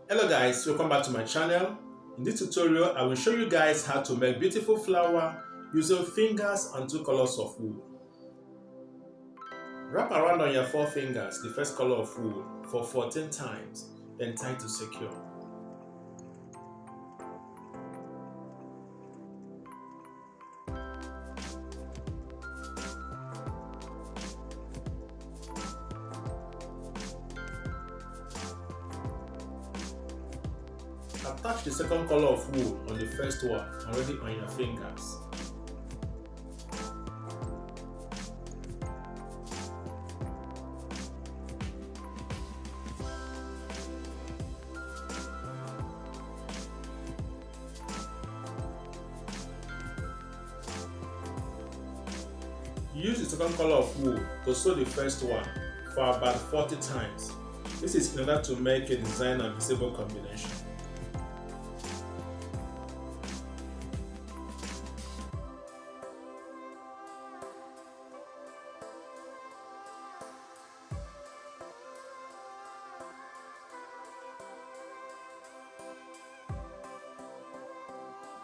Hello guys, welcome back to my channel. In this tutorial, I will show you guys how to make beautiful flower using fingers and two colors of wool. Wrap around on your four fingers the first color of wool for 14 times, then tie to secure. Attach the second color of wool on the first one already on your fingers. Use the second color of wool to sew the first one for about 40 times. This is in order to make a design and visible combination.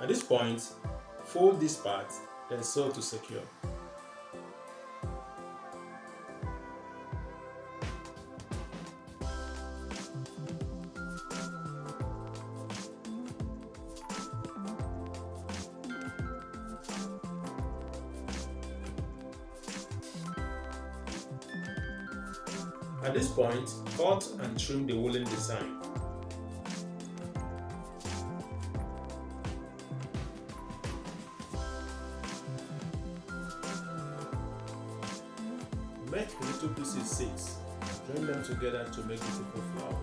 At this point, fold this part, then sew to secure. At this point, cut and trim the woolen design. Make the little pieces 6. Join them together to make beautiful flower.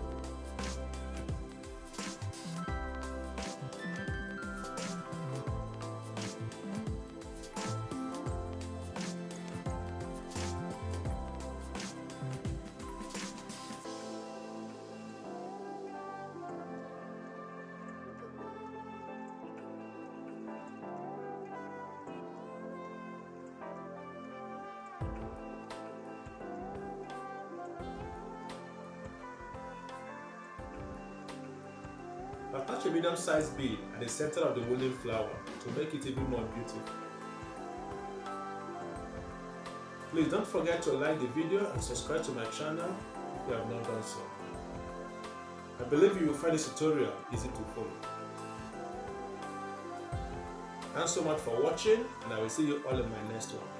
Attach a medium-sized bead at the center of the woolen flower to make it even more beautiful. Please don't forget to like the video and subscribe to my channel if you have not done so. I believe you will find this tutorial easy to follow. Thanks so much for watching, and I will see you all in my next one.